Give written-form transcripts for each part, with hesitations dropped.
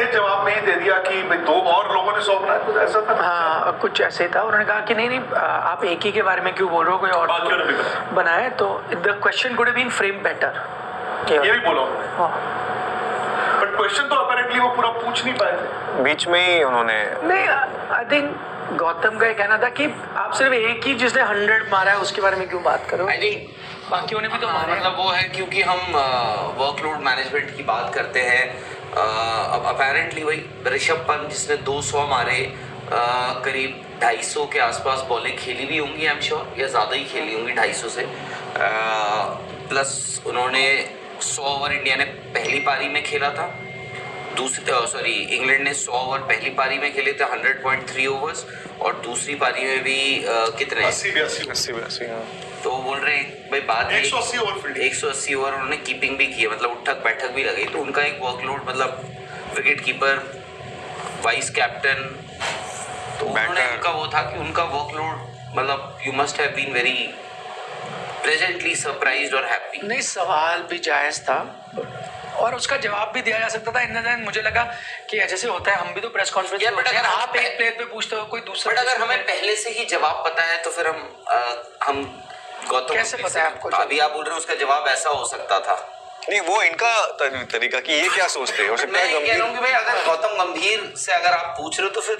आधे जवाब में ही दे दिया कि भाई 2 और लोगों ने 100 बनाया, कुछ ऐसा था? हाँ, कुछ ऐसे था। उन्होंने कहा कि नहीं आप एक ही के बारे में क्यों बोल रहे हो, कोई और बनाए तो the question could have been frame better, ये भी बोला उन्होंने। बट क्वेश्चन तो अपेरेंटली वो पूरा पूछ नहीं पाए थे, बीच में ही उन्होंने। नहीं, आई थिंक गौतम का कहना था कि आप सिर्फ एक ही जिसने 100 मारा है उसके बारे में क्यों बात करो। आई थिंक बाकियों ने भी तो मारा। मतलब वो है क्योंकि हम वर्कलोड मैनेजमेंट की बात करते हैं। अब अपेरेंटली वही ऋषभ पंत जिसने 200 मारे, करीब 250 के आसपास बॉलें खेली भी होंगी, आई एम श्योर, या ज़्यादा ही खेली होंगी 250 से। प्लस उन्होंने 100 ओवर इंडिया ने पहली पारी में खेला था, इंग्लैंड ने 100 ओवर पहली पारी में खेले थे 100.3 ओवर्स, और दूसरी पारी में भी कितने 80-82 तो बोल रहे हैं भाई बात 180 ओवर फील्डिंग, 180 ओवर उन्होंने कीपिंग भी की है, मतलब उठक बैठक भी लगी, तो उनका एक वर्कलोड, मतलब विकेट कीपर, वाइस कैप्टन, तो उन्होंने उनका वो था कि उनका वर्कलोड, मतलब you must have been very pleasantly surprised और हैप्पी। नहीं, सवाल भी जायज था और उसका जवाब भी दिया जा सकता था। इन मुझे लगा कि जैसे होता है, हम भी तो प्रेस कॉन्फ्रेंस में होते हैं, आप एक प्लेयर पे पूछते हो, कोई दूसरा। बट अगर हमें पहले से ही जवाब पता है तो फिर हम गौतम कैसे पता है आपको? अभी आप बोल रहे हो उसका जवाब ऐसा हो सकता था। नहीं, वो इनका तरीका कि ये क्या सोचते हैं, हो सकता है मैं कह रहा हूँ कि भाई अगर गौतम गंभीर से अगर आप पूछ रहे हो तो फिर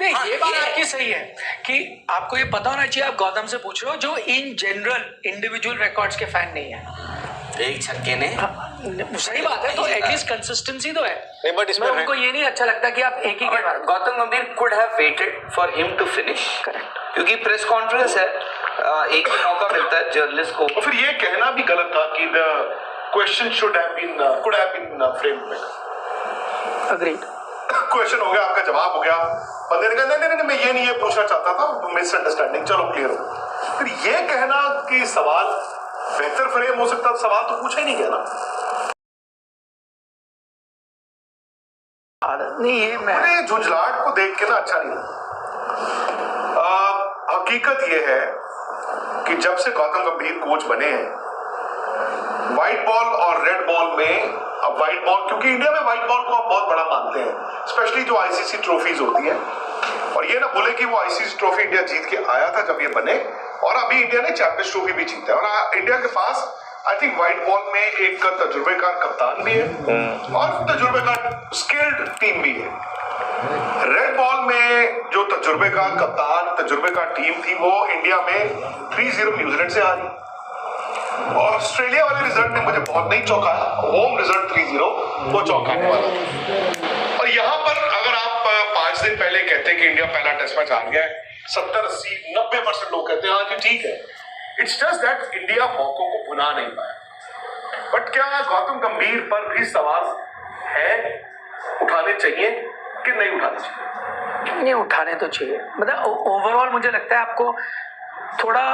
नहीं, ये बात आपकी सही है कि आपको ये पता होना चाहिए, आप गौतम से पूछ रहे हो जो इन जनरल इंडिविजुअल रिकॉर्ड्स के फैन नहीं है। एक छक्के ने सही बात है, तो एटलीस्ट कंसिस्टेंसी तो है। नहीं, बट इसमें उनको ये नहीं अच्छा लगता कि आप एक ही के बारे में। Gautam Gambhir could have waited for him to finish, correct, क्योंकि प्रेस कॉन्फ्रेंस है, एक ही मौका मिलता है जर्नलिस्ट को। और फिर ये कहना भी गलत था कि the question could have been framed better. Agreed. Question हो गया, आपका जवाब हो गया, बंदे ने कहा नहीं मैं ये नहीं ये पूछना चाहता था, मिसअंडरस्टैंडिंग, चलो क्लियर हो। फिर ये कहना कि सवाल बेहतर फ्रेम हो सकता, सवाल तो पूछा ही नहीं गया ना। नहीं, ये मुझे झुंझलाहट को देख के ना अच्छा नहीं लगा। हकीकत ये है कि जब से गौतम गंभीर कोच बने हैं, व्हाइट बॉल और रेड बॉल में, अब व्हाइट बॉल, क्योंकि इंडिया में व्हाइट बॉल को आप बहुत बड़ा मानते हैं, स्पेशली जो आईसीसी ट्रॉफीज होती है, और ये ना बोले कि वो आईसीसी ट्रॉफी इंडिया जीत के आया था जब ये बने, और अभी इंडिया ने चैंपियंस ट्रॉफी भी जीता है, और इंडिया के पास आई थिंक व्हाइट बॉल में एक तजुर्बेकार कप्तान भी है और तजुर्बेकार स्किल्ड टीम भी है। रेड बॉल में जो तजुर्बेकार कप्तान, तजुर्बेकार टीम थी, वो इंडिया में 3-0 न्यूजीलैंड से आ रही। और ऑस्ट्रेलिया वाले रिजल्ट ने मुझे बहुत नहीं चौंकाया, होम रिजल्ट 3-0 वो चौंकाने वाला। और यहाँ पर अगर आप 5 दिन पहले कहते कि इंडिया पहला टेस्ट मैच हार गया है, 70-80-90% लोग कहते हैं हाँ जी ठीक है। इट्स जस्ट दैट इंडिया मौकों को भुना नहीं पाया। बट क्या गौतम गंभीर पर भी सवाल है, उठाने चाहिए कि नहीं उठाने चाहिए? नहीं, उठाने तो चाहिए। मतलब ओवरऑल मुझे लगता है आपको थोड़ा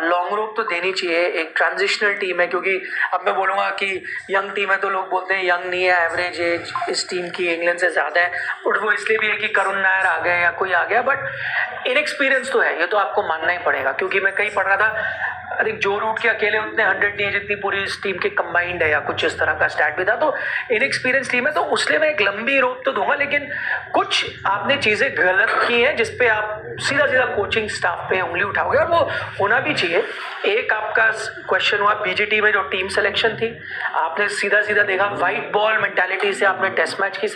लॉन्ग रोप तो देनी चाहिए। एक ट्रांजिशनल टीम है, क्योंकि अब मैं बोलूँगा कि यंग टीम है तो लोग बोलते हैं यंग नहीं है, एवरेज एज इस टीम की इंग्लैंड से ज़्यादा है, बट वो इसलिए भी है कि करुण नायर आ गए या कोई आ गया, बट इनएक्सपीरियंस तो है, ये तो आपको मानना ही पड़ेगा। क्योंकि मैं कहीं पढ़ रहा था, आई थिंक जो रूट के अकेले उतने 100 नहीं है जितनी पूरी इस टीम के कंबाइंड है, या कुछ इस तरह का स्टैट भी था, तो इनएक्सपीरियंस टीम है, तो उसलिए मैं एक लंबी रोप तो दूंगा। लेकिन कुछ आपने चीज़ें गलत की हैं जिसपे आप सीधा सीधा कोचिंग स्टाफ पे उंगली उठाओगे, और वो होना भी चाहिए। एक आपका क्वेश्चन हुआ बीजीटी में जो टीम सिलेक्शन थी, आपने सीधा सीधा देखा व्हाइट बॉल मेंटालिटी से आपने टेस्ट मैच की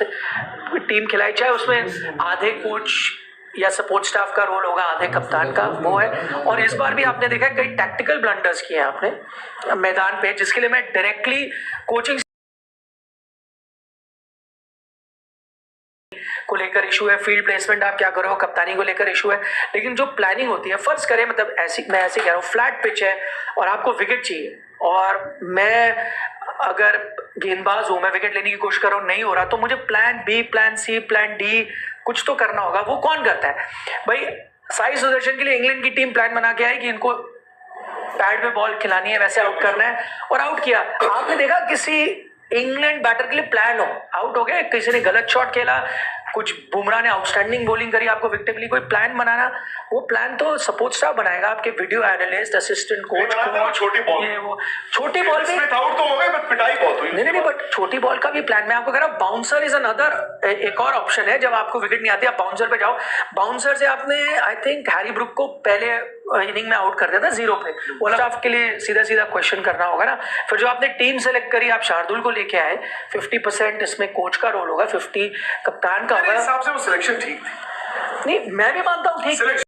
टीम खिलाई, चाहे उसमें आधे कोच या सपोर्ट स्टाफ का रोल होगा, आधे कप्तान का, वो है। और इस बार भी आपने देखा कई टैक्टिकल ब्लंडर्स किए हैं आपने मैदान पे, जिसके लिए मैं डायरेक्टली कोचिंग को लेकर इशू है, फील्ड प्लेसमेंट आप क्या करो हो, कप्तानी को लेकर इशू है, लेकिन जो प्लानिंग होती है, फर्ज करें, मतलब मैं ऐसे कह रहा हूँ, फ्लैट पिच है और आपको विकेट चाहिए, और मैं अगर गेंदबाज हूँ, मैं विकेट लेने की कोशिश कर रहा हूँ, नहीं हो रहा, तो मुझे plan B, plan C, plan D कुछ तो करना होगा। वो कौन करता है भाई? साई सुदर्शन के लिए इंग्लैंड की टीम प्लान बना के आई कि इनको पैड में बॉल खिलानी है, वैसे आउट करना है, और आउट किया। आपने देखा किसी इंग्लैंड बैटर के लिए प्लान हो, आउट हो गए, किसी ने गलत शॉट खेला, कुछ बुमराह ने आउटस्टैंडिंग बॉलिंग करी, आपको विकेट मिली, कोई प्लान बनाना, वो प्लान तो सपोर्ट स्टाफ बनाएगा, आपके वीडियो एनालिस्ट, असिस्टेंट कोच, छोटी बॉल, ये वो छोटी बॉल में आउट तो हो गए बट पिटाई बहुत हुई। नहीं, बट छोटी बॉल का भी प्लान मैं आपको कह रहा हूँ। बाउंसर इज अनदर, एक और ऑप्शन है, जब आपको विकेट नहीं आती आप बाउंसर पे जाओ। बाउंसर से आपने आई थिंक हैरी ब्रुक को पहले इनिंग में आउट कर दिया था 0 पे। वो स्टाफ के लिए सीधा सीधा क्वेश्चन करना होगा ना। फिर जो आपने टीम सेलेक्ट करी, आप शार्दुल को लेके आए, 50% इसमें कोच का रोल होगा, 50 कप्तान का होगा। मेरे हिसाब से वो सिलेक्शन ठीक थी। नहीं, मैं भी मानता हूँ ठीक।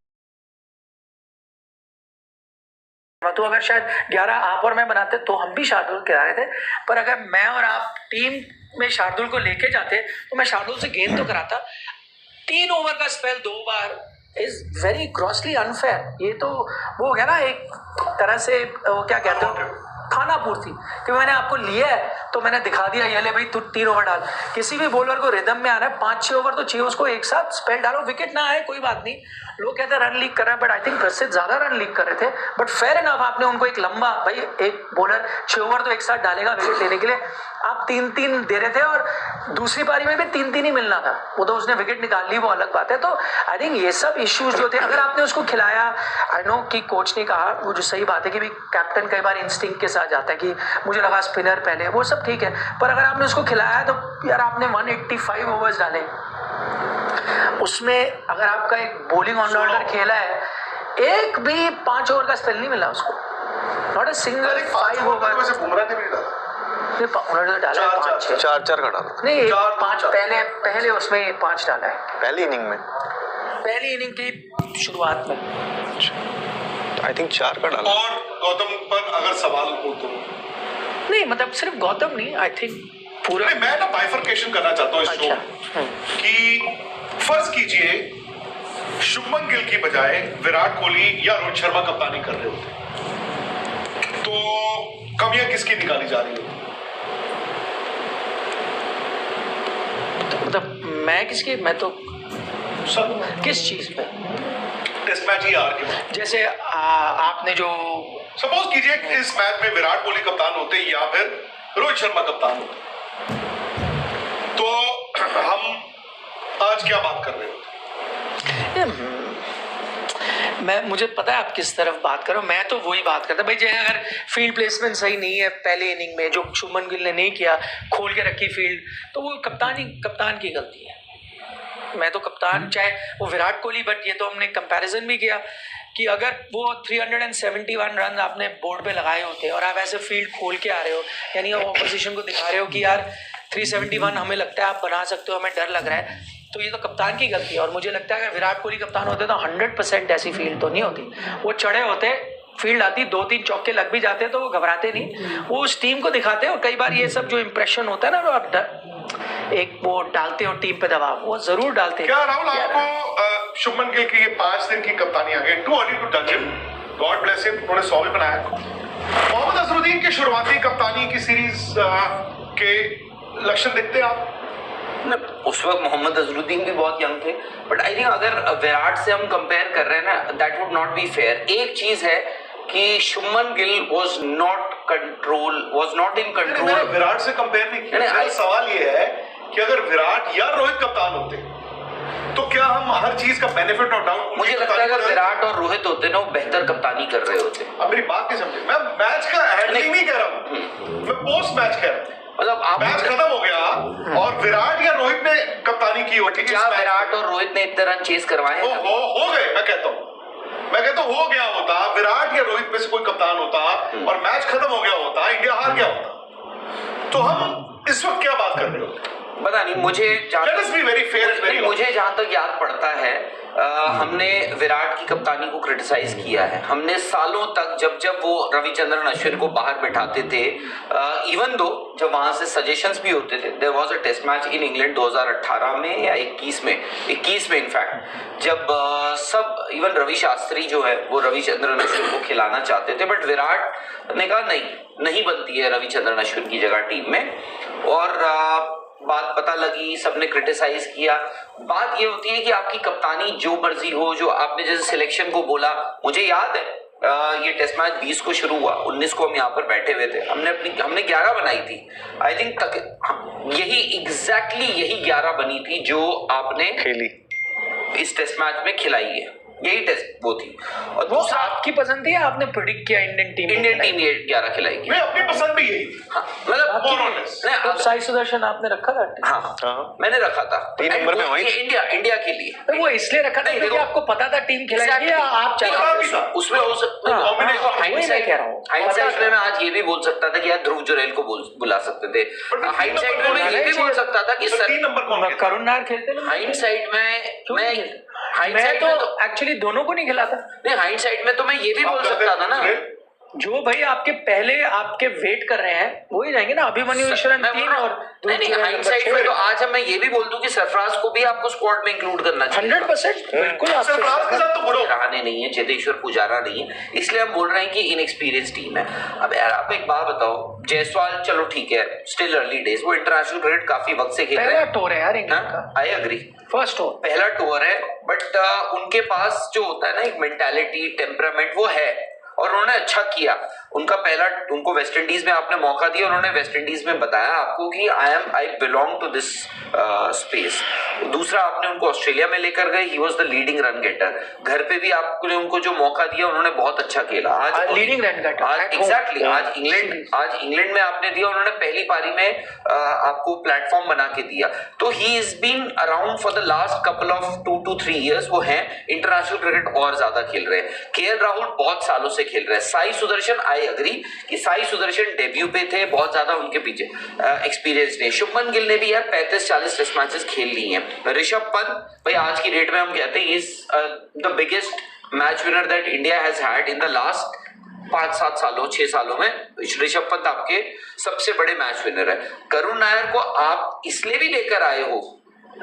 तो अगर शायद 11 आप और मैं बनाते तो हम भी शार्दुल के रहे थे, पर अगर मैं और आप टीम में शार्दुल को लेके जाते तो मैं शार्दुल से गेंद तो कराता। 3 ओवर का spell 2 bar is very grossly unfair. ये तो वो हो गया ना एक तरह से, वो क्या कहते हो, खाना पूर्ति, कि मैंने आपको लिया है तो मैंने दिखा दिया, ये ले भाई तू 3 ओवर डाल। किसी भी बॉलर को रिदम में आना है, 5-6 ओवर तो चाहिए उसको, एक साथ स्पेल डालो, विकेट ना आए कोई बात नहीं। लोग कहते हैं रन लीक कर रहे हैं, बट आई थिंक प्रसिद्ध ज्यादा रन लीक कर रहे थे, बट फेयर इनफ आपने उनको एक लंबा, भाई एक बॉलर 6 ओवर तो एक साथ डालेगा विकेट लेने के लिए, आप 3-3 दे रहे थे और दूसरी पारी में भी 3-3 ही मिलना था, वो तो उसने विकेट निकाल ली, वो अलग बात है। तो आई थिंक ये सब इश्यूज जो थे, अगर आपने उसको खिलाया, आई नो कि कोच ने कहा, वो जो सही बात है कि भी कैप्टन कई बार इंस्टिंक्ट के साथ जाता है कि मुझे लगा स्पिनर पहले, वो सब ठीक है, पर अगर आपने उसको खिलाया तो यार आपने 185 ओवर्स डाले, उसमें अगर आपका एक बॉलिंग ऑलराउंडर खेला है, एक भी 5 ओवर का स्पेल नहीं मिला उसको, नॉट अ सिंगल 5 ओवर। वैसे बुमराह ने भी डाला, उन्होंने डाला 4 का डाला, नहीं 5 पहले उसमें 5 डाला है पहली इनिंग में, पहली इनिंग की शुरुआत में आई थिंक 4 का डाला। और गौतम पर अगर सवाल हो तो नहीं, मतलब सिर्फ गौतम नहीं, आई थिंक पूरा। नहीं, मैं ना बाइफरकेशन करना चाहता हूँ इस शो कि फर्ज कीजिए शुभमन गिल की बजाय विराट कोहली या रोहित शर्मा कप्तानी कर रहे होते, तो कमियां किसकी निकाली जा रही होती? मतलब मैं किसकी, मैं तो सब किस चीज पे, टेस्ट मैच ही हार के, जैसे आपने जो सपोज कीजिए कि इस मैच में विराट कोहली कप्तान होते या फिर रोहित शर्मा कप्तान होते, तो हम आज क्या बात कर रहे होते? मुझे पता है आप किस तरफ बात करो, मैं तो वही बात करता भाई, जैसे अगर फील्ड प्लेसमेंट सही नहीं है पहले इनिंग में, जो शुभमन गिल ने नहीं किया, खोल के रखी फील्ड, तो वो कप्तान की गलती है। मैं तो कप्तान, चाहे वो विराट कोहली, बट ये तो हमने कंपैरिजन भी किया कि अगर वो 371 रन आपने बोर्ड पे लगाए होते और आप ऐसे फील्ड खोल के आ रहे हो, यानी आप ऑपोजिशन को दिखा रहे हो कि यार 371 हमें लगता है आप बना सकते हो, हमें डर लग रहा है, तो ये तो कप्तान की गलती है। और मुझे लगता है अगर विराट कोहली कप्तान होते तो 100% ऐसी फील्ड तो नहीं होती, वो चढ़े होते, फील्ड आती, 2-3 चौके लग भी जाते तो वो घबराते नहीं, वो उस टीम को दिखाते। और कई बार ये सब जो इंप्रेशन होता है ना, आप एक वो डालते हो टीम पे दबाव, वो जरूर डालते हैं। क्या राहुल आपको शुभमन गिल की ये 5 दिन की कप्तानी आ गई, टू अर्ली टू जज हिम, गॉड ब्लेस हिम, उन्होंने 100 भी बनाया। मोहम्मद अजहरुद्दीन की शुरुआती कप्तानी की सीरीज के लक्षण दिखते हैं आप? उस वक्त मोहम्मद अजहरुद्दीन भी बहुत यंग थे, बट आई थिंक अगर विराट से हम कंपेयर कर रहे हैं ना, that would not be fair. एक चीज है कि Shubman Gill was not in control. Virat से कंपेयर नहीं किया, मेरा सवाल ये है कि अगर विराट या रोहित कप्तान होते तो क्या हम हर चीज का बेनिफिट और डाउट, मुझे लगता है अगर विराट और रोहित होते ना, वो बेहतर कप्तानी कर रहे होते। अब मेरी बात नहीं समझे, मैं मैच का हैंडलिंग नहीं कह रहा हूँ, मैं पोस्ट मैच कह रहा हूँ, मतलब आप मैच खत्म हो गया और विराट या रोहित ने कप्तानी की होती, क्या विराट और रोहित ने इतने रन चेस करवाए हो गए? मैं कहता हूँ हो गया होता, विराट या रोहित में से कोई कप्तान होता और मैच खत्म हो गया होता, इंडिया हार गया होता, तो हम इस वक्त क्या बात कर रहे होते? पता नहीं, मुझे जहां तक याद पड़ता है, हमने विराट की कप्तानी को क्रिटिसाइज किया है। हमने सालों तक जब वो रविचंद्रन अश्विन को बाहर बिठाते थे, इवन दो जब वहां से सजेशंस भी होते थे, there was a test match in England 2018 में या 21 में इनफैक्ट, जब सब इवन रवि शास्त्री जो है वो रविचंद्रन अश्विन को खिलाना चाहते थे, बट विराट ने कहा नहीं बनती है रविचंद्रन अश्विन की जगह टीम में, और बात पता लगी, सबने क्रिटिसाइज किया। बात ये होती है कि आपकी कप्तानी जो मर्जी हो, जो आपने जैसे सिलेक्शन को बोला, मुझे याद है ये टेस्ट मैच 20 को शुरू हुआ, 19 को हम यहाँ पर बैठे हुए थे, हमने 11 बनाई थी। आई थिंक यही एग्जैक्टली यही 11 बनी थी जो आपने खेली इस टेस्ट मैच में खिलाई है, यही टेस्ट वो थी। और वो आपकी पसंद थी या आपने प्रिडिक्ट किया इंडियन टीम ये 11 खिलाएगी? मैं अपनी पसंद भी यही। हाँ, मतलब तो साई सुदर्शन आपने रखा था? हाँ, मैंने रखा था 3 नंबर पे वही इंडिया के लिए। तो वो इसलिए रखा था क्योंकि आपको पता था टीम खिलाएगी या आप चाहते थे? उसमें हो सकता है हाइंडसाइट में मैं आज ये भी बोल सकता था कि यार ध्रुव जुरैल को बुला सकते थे। हाइंडसाइट में मैं ये भी बोल सकता था कि 3 नंबर करुण नायर खेलते ना। हाइंडसाइट में मैं तो एक्चुअली दोनों को नहीं खिलाता। नहीं, हाइंडसाइट में तो मैं ये भी बोल सकता था ना, जो भाई आपके पहले आपके वेट कर रहे हैं वही जाएंगे ना, अभिमन्यु ईश्वरन 3 और नहीं हाइंडसाइट में तो आज हम मैं ये भी बोल दूं कि सरफराज को भी आपको स्क्वाड में इंक्लूड करना चाहिए 100%। बिल्कुल सरफराज के साथ तो बुरो रहाने नहीं है, चेतेश्वर पुजारा नहीं है, इसलिए हम बोल रहे हैं कि इनएक्सपीरियंस टीम है। अब यार आप एक बात बताओ, जायसवाल चलो ठीक है, स्टिल अर्ली डेज, वो इंटरनेशनल क्रिकेट काफी वक्त से खेल रहे हैं, पहला टूर है यार इंग्लैंड का। आई एग्री, फर्स्ट टूर, पहला टूर है, बट उनके पास जो होता है ना एक मेंटालिटी, टेम्परामेंट वो है, और उन्होंने अच्छा किया। उनको वेस्ट इंडीज में आपने मौका दिया, उन्होंने वेस्ट इंडीज में बताया आपको कि I belong to this space. दूसरा आपने उनको ऑस्ट्रेलिया में लेकर गए, he was the leading run getter. घर पे भी आपने उनको जो मौका दिया उन्होंने बहुत अच्छा खेला। आज लीडिंग रन गेटर, आज एग्जैक्टली आज इंग्लैंड में आपने दिया, उन्होंने पहली पारी में आपको प्लेटफॉर्म बना के दिया। तो he is been around for the last couple of 2 to 3 years, वो हैं इंटरनेशनल क्रिकेट और ज्यादा खेल रहे हैं। केएल राहुल बहुत सालों से खेल रहे हैं। साई सुदर्शन, आई एग्री कि साई सुदर्शन डेब्यू पे थे, बहुत ज्यादा उनके पीछे एक्सपीरियंस नहीं। शुभमन गिल ने भी यार 35-40 टेस्ट मैचेस खेल ली हैं। ऋषभ पंत भाई आज की डेट में हम कहते हैं is the biggest match winner that India has had in the last 5-7 सालों 6 सालों में। ऋषभ पंत आपके सबसे बड़े मैच विनर है। करुण नायर को आप इसलिए भी लेकर आए हो,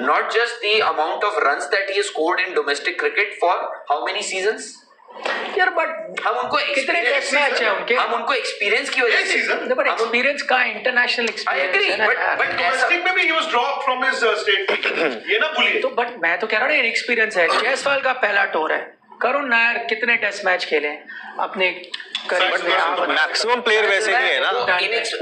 not just the amount of runs that he has scored in domestic cricket for how many seasons? यार बट हम उनको कितने टेस्ट मैच है उनके, हम उनको एक्सपीरियंस की वजह से, बट एक्सपीरियंस का इंटरनेशनल एक्सपीरियंस है ना, बट डोमेस्टिक में भी he was dropped from his state, ये ना भूलिए। तो बट मैं तो कह रहा हूँ ना एक्सपीरियंस है। जायसवाल का पहला टूर है। करुण नायर कितने टेस्ट मैच खेले अपने मैक्सिमम प्लेयर वैसे नहीं है ना,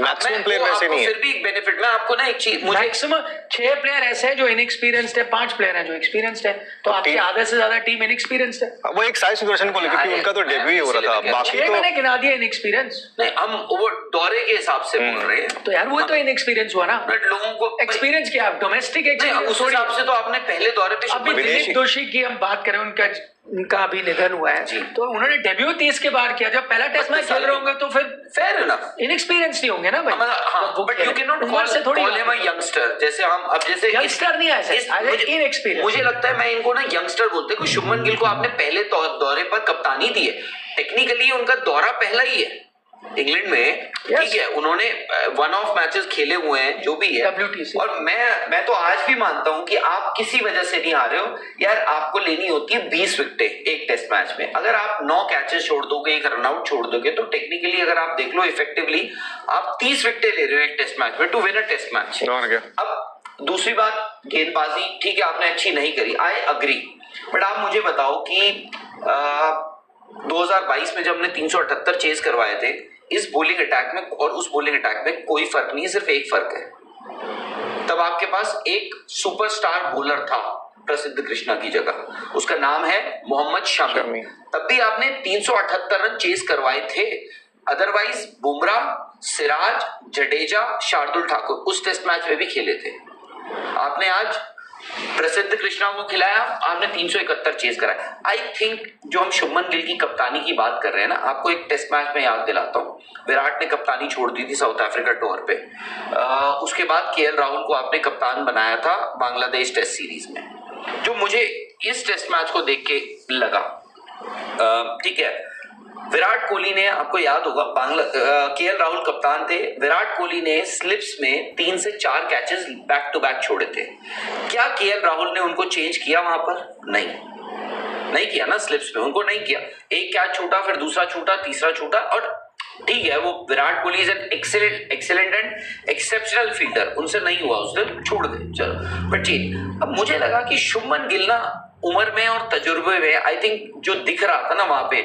मैक्सिमम प्लेयर वैसे नहीं है। फिर भी एक बेनिफिट मैं आपको ना एक चीज, मुझे मैक्सिमम 6 प्लेयर ऐसे हैं जो इनएक्सपीरियंस्ड है, 5 प्लेयर हैं जो एक्सपीरियंस्ड है, तो आपकी आधे से ज्यादा टीम इनएक्सपीरियंस्ड है। वो एक साई सुदर्शन को लेकर, क्योंकि उनका तो डेब्यू ही हो रहा था, बाकी तो मैंने गिना दिया इनएक्सपीरियंस। नहीं, हम वो दौरे के हिसाब से बोल रहे हैं, तो यार वो तो इनएक्सपीरियंस हुआ ना। बट लोगों को एक्सपीरियंस क्या, डोमेस्टिक एक्सपीरियंस उस हिसाब से तो आपने पहले दौरे पे अभी दिलीप दोषी की हम बात करें, उनका अभी निधन हुआ है, तो उन्होंने डेब्यू 30 के बाद किया। जब पहला टेस्ट मैच खेल रहे होंगे तो फिर फेयर इनफ इनएक्सपीरियंस नहीं होंगे ना भाई। But you can not call him a youngster. जैसे हम अब जैसे यंगस्टर नहीं है, इनएक्सपीरियंस। मुझे लगता है मैं इनको ना यंगस्टर बोलते हैं। शुभमन गिल को आपने पहले दौरे पर कप्तानी दी है, टेक्निकली उनका दौरा पहला ही है इंग्लैंड में, ठीक है, उन्होंने 1 ऑफ मैचेस खेले हुए हैं जो भी है WTC। और मैं तो आज भी मानता हूं कि आप किसी वजह से नहीं हारे हो यार। आपको लेनी होती है 20 विकेटें एक टेस्ट मैच में। अगर आप 9 कैचेस छोड़ दोगे, 1 रनआउट छोड़ दोगे, तो टेक्निकली अगर आप देख लो इफेक्टिवली आप 30 विकेटें ले रहे हो एक टेस्ट मैच में to win a test match. अब दूसरी बात, गेंदबाजी ठीक है आपने अच्छी नहीं करी, आई अग्री, बट आप मुझे बताओ कि 2022 में जब हमने 378 चेस करवाए थे, इस बॉलिंग अटैक में और उस बॉलिंग अटैक में कोई फर्क नहीं है, सिर्फ एक फर्क है। तब आपके पास एक सुपरस्टार बॉलर था प्रसिद्ध कृष्णा की जगह, उसका नाम है मोहम्मद शमी। तब भी आपने 378 रन चेस करवाए थे। अदरवाइज बुमराह, सिराज, जडेजा, शार्दुल ठाकुर उस टेस्ट मैच में भी खेले थे। आपने आज प्रसिद्ध कृष्णा को खिलाया, आपने 371 चेस कराया। आई थिंक जो हम शुभमन गिल की कप्तानी की बात कर रहे हैं ना, आपको एक टेस्ट मैच में याद दिलाता हूँ, विराट ने कप्तानी छोड़ दी थी साउथ अफ्रीका टूर पे। उसके बाद केएल राहुल को आपने कप्तान बनाया था बांग्लादेश टेस्ट सीरीज में। जो मुझे इस टेस्ट मैच को देख के लगा, ठीक है, विराट कोहली ने, आपको याद होगा केएल राहुल कप्तान थे, विराट कोहली ने स्लिप्स में 3 से 4 कैचेस बैक टू बैक छोड़े थे। क्या केएल राहुल ने उनको चेंज किया वहां पर? नहीं किया ना, स्लिप्स में उनको नहीं किया। एक कैच छूटा, फिर दूसरा छूटा, तीसरा छूटा, और ठीक है वो Virat Kohli is an excellent and exceptional fielder, उनसे नहीं हुआ उस दिन, छोड़ गए, चलो। बट चेंज, अब मुझे लगा कि शुभमन गिल ना उम्र में और तजुर्बे में आई थिंक जो दिख रहा था ना वहां पे,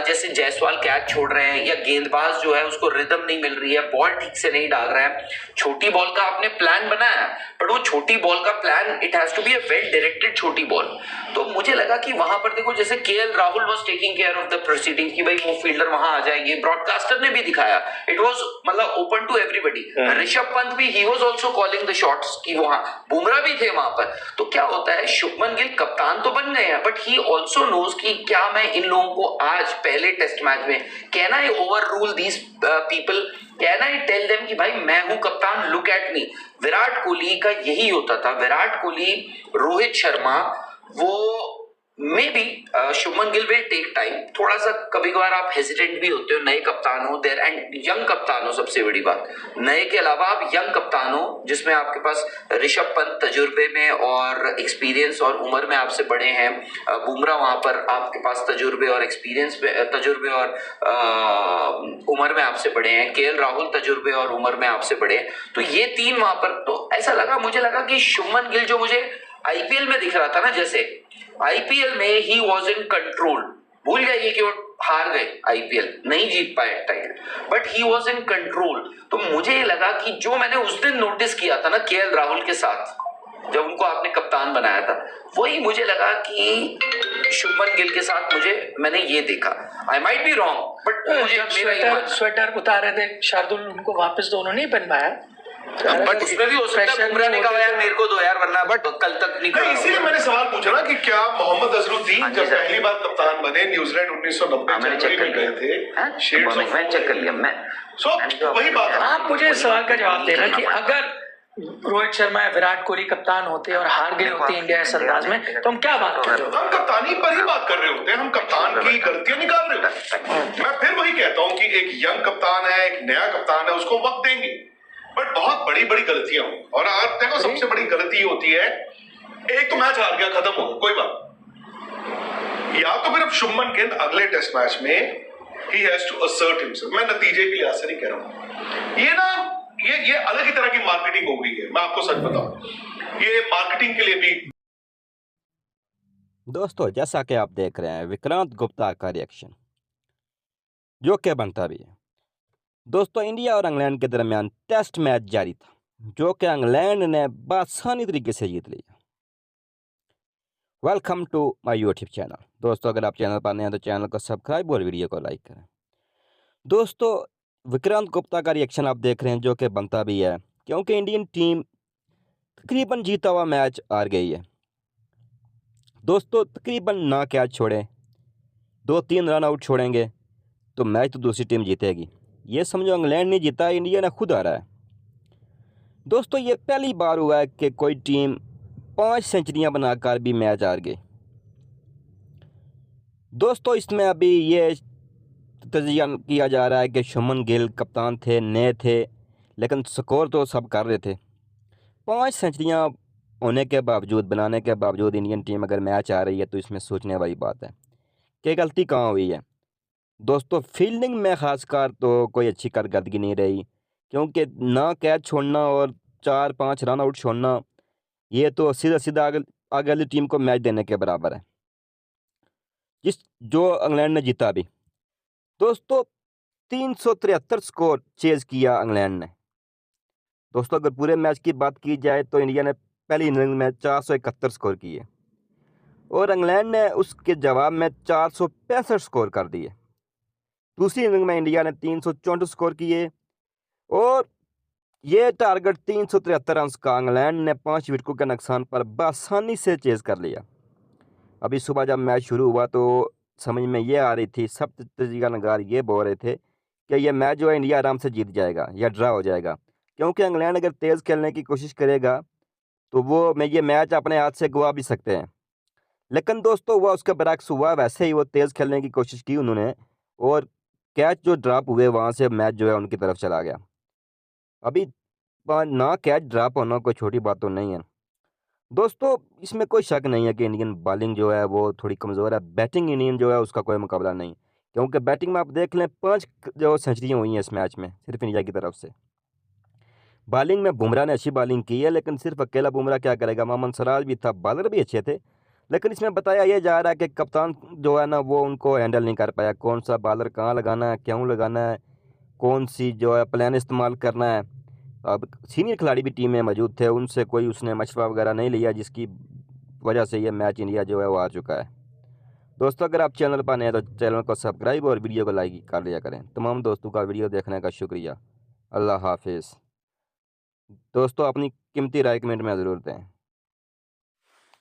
जैसे जायसवाल कैच छोड़ रहे हैं या गेंदबाज जो है उसको रिदम नहीं मिल रही है, बॉल ठीक से नहीं डाल रहा है। छोटी बॉल का आपने प्लान बनाया, बट वो छोटी बॉल का plan it has to be a well directed छोटी बॉल। तो मुझे लगा कि वहां पर देखो, जैसे KL Rahul was taking care of the proceeding कि भाई वो फील्डर वहां आ जाएंगे, ब्रॉडकास्टर ने भी दिखाया, इट वाज मतलब open to everybody. Rishabh Pant भी he was also calling the shots कि वहां बुमराह भी थे वहां पर। तो क्या होता है, शुभमन गिल कप्तान तो बन गए हैं, बट ही ऑल्सो नोज कि क्या मैं इन लोगों को आज पहले टेस्ट मैच में can I overrule these people, can I tell them कि भाई मैं हूं कप्तान, look at me. Virat Kohli का यही होता था, विराट कोहली, रोहित शर्मा, वो maybe Shubman Gill will take time, थोड़ा सा कभी कभार आप हेजिटेंट भी होते हो, नए कप्तान हो देर एंड यंग कप्तान हो, सबसे बड़ी बात नए के अलावा आप यंग कप्तान हो जिसमें आपके पास ऋषभ पंत तजुर्बे में और एक्सपीरियंस और उम्र में आपसे बड़े हैं, बुमराह वहां पर आपके पास तजुर्बे और एक्सपीरियंस में, तजुर्बे और उम्र में आपसे बड़े हैं, केएल राहुल तजुर्बे और उम्र में आपसे बड़े हैं। तो ये तीन वहां पर, तो ऐसा लगा, मुझे लगा कि शुभमन गिल जो मुझे आईपीएल में दिख रहा था ना, जैसे आईपीएल में ही वॉज इन कंट्रोल, भूल जाइए कि वो हार गए, आईपीएल नहीं जीत पाए title, but he was in control. तो मुझे ये लगा कि जो मैंने उस दिन नोटिस किया था ना केएल राहुल के साथ, जब उनको आपने कप्तान बनाया था, वही मुझे लगा कि शुभमन गिल के साथ मैंने ये देखा। I might be wrong, but मुझे मेरा स्वेटर उतारे थे शार्दुल, उनको वापस तो उन्होंने ही बनवाया, बट उसमें भी हो सकता है बुमराह ने कहा यार मेरे को दो यार, वरना बट कल तक नहीं खड़ा। इसीलिए मैंने सवाल पूछा ना कि क्या मोहम्मद अजरुद्दीन जब पहली बार कप्तान बने न्यूजीलैंड 1990 मैंने चेक कर गए थे, मैं चेक कर लिया, मैं वही बात है। आप मुझे सवाल का जवाब देना कि अगर रोहित शर्मा या विराट कोहली कप्तान होते और हार गए होते इंडिया इस अंदाज में, तो हम क्या बात कर रहे होते? हम कप्तानी पर ही बात कर रहे होते हैं, हम कप्तान की गलतियां निकाल रहे होते हैं। मैं फिर वही कहता हूं कि एक यंग कप्तान है, एक नया कप्तान है, उसको वक्त देंगे, बट बहुत बड़ी बड़ी गलतियां हो। और आप देखो सबसे बड़ी गलती होती है, एक तो मैच हार गया, खत्म हो, कोई बात, या तो फिर अब शुभमन गिल अगले टेस्ट मैच में he has to assert himself. मैं नतीजे के लिहाज से नहीं कह रहा हूं, ये ना ये अलग ही तरह की मार्केटिंग हो गई है, मैं आपको सच बताऊं, ये मार्केटिंग के लिए भी। दोस्तों, जैसा कि आप देख रहे हैं विक्रांत गुप्ता का रिएक्शन, जो कि बनता भी है। दोस्तों, इंडिया और इंग्लैंड के दरमियान टेस्ट मैच जारी था, जो कि इंग्लैंड ने बआसानी तरीके से जीत लिया। Welcome to my YouTube channel. दोस्तों, अगर आप चैनल पर नए हैं तो चैनल को सब्सक्राइब और वीडियो को लाइक करें। दोस्तों, विक्रांत गुप्ता का रिएक्शन आप देख रहे हैं, जो कि बनता भी है, क्योंकि इंडियन टीम तकरीबन जीता हुआ मैच हार गई है। दोस्तों, तकरीबन ना कैच छोड़े, 2-3 रन आउट छोड़ेंगे तो मैच तो दूसरी टीम जीतेगी। ये समझो इंग्लैंड नहीं जीता, इंडिया ने खुद हारा है। दोस्तों, ये पहली बार हुआ है कि कोई टीम 5 सेंचुरियां बनाकर भी मैच हार गई। दोस्तों, इसमें अभी ये तजिया किया जा रहा है कि शुभमन गिल कप्तान थे, नए थे, लेकिन स्कोर तो सब कर रहे थे। 5 सेंचुरियां होने के बावजूद, बनाने के बावजूद इंडियन टीम अगर मैच आ रही है तो इसमें सोचने वाली बात है कि गलती कहाँ हुई है। दोस्तों, फील्डिंग में ख़ासकर तो कोई अच्छी कारकर्दगी नहीं रही, क्योंकि ना कैच छोड़ना और 4-5 रन आउट छोड़ना, ये तो सीधा सीधा आगे वाली टीम को मैच देने के बराबर है, जो इंग्लैंड ने जीता भी। दोस्तों, 373 स्कोर चेज किया इंग्लैंड ने। दोस्तों, अगर पूरे मैच की बात की जाए तो इंडिया ने पहली इनिंग में 471 स्कोर किए और इंग्लैंड ने उसके जवाब में 465 स्कोर कर दिए। दूसरी इनिंग में इंडिया ने 364 स्कोर किए और ये टारगेट 373 रन का इंग्लैंड ने 5 विकेटों के नुकसान पर बआसानी से चेज कर लिया। अभी सुबह जब मैच शुरू हुआ तो समझ में ये आ रही थी, सब तजिया नगार ये बोल रहे थे कि ये मैच जो है इंडिया आराम से जीत जाएगा या ड्रा हो जाएगा, क्योंकि इंग्लैंड अगर तेज़ खेलने की कोशिश करेगा तो वो ये मैच अपने हाथ से गवा भी सकते हैं। लेकिन दोस्तों, वह उसके बरक्स हुआ, वैसे ही वो तेज़ खेलने की कोशिश की उन्होंने और कैच जो ड्रॉप हुए वहाँ से मैच जो है उनकी तरफ चला गया। अभी ना कैच ड्रॉप होना कोई छोटी बात तो नहीं है। दोस्तों, इसमें कोई शक नहीं है कि इंडियन बॉलिंग जो है वो थोड़ी कमज़ोर है, बैटिंग इंडियन जो है उसका कोई मुकाबला नहीं, क्योंकि बैटिंग में आप देख लें 5 जो सेंचुरियाँ हुई हैं इस मैच में सिर्फ इंडिया की तरफ से। बॉलिंग में बुमराह ने अच्छी बॉलिंग की है, लेकिन सिर्फ अकेला बुमराह क्या करेगा, मोहम्मद सिराज भी था, बॉलर भी अच्छे थे, लेकिन इसमें बताया ये जा रहा है कि कप्तान जो है ना वो उनको हैंडल नहीं कर पाया, कौन सा बॉलर कहाँ लगाना है, क्यों लगाना है, कौन सी जो है प्लान इस्तेमाल करना है। अब सीनियर खिलाड़ी भी टीम में मौजूद थे, उनसे कोई उसने मशवरा वगैरह नहीं लिया, जिसकी वजह से ये मैच इंडिया जो है वो आ चुका है। दोस्तों अगर आप चैनल पर नए हैं तो चैनल को सब्सक्राइब और वीडियो को लाइक कर लिया करें। तमाम दोस्तों का वीडियो देखने का शुक्रिया। अल्लाह हाफिज़। दोस्तों अपनी कीमती राय कमेंट में ज़रूर दें।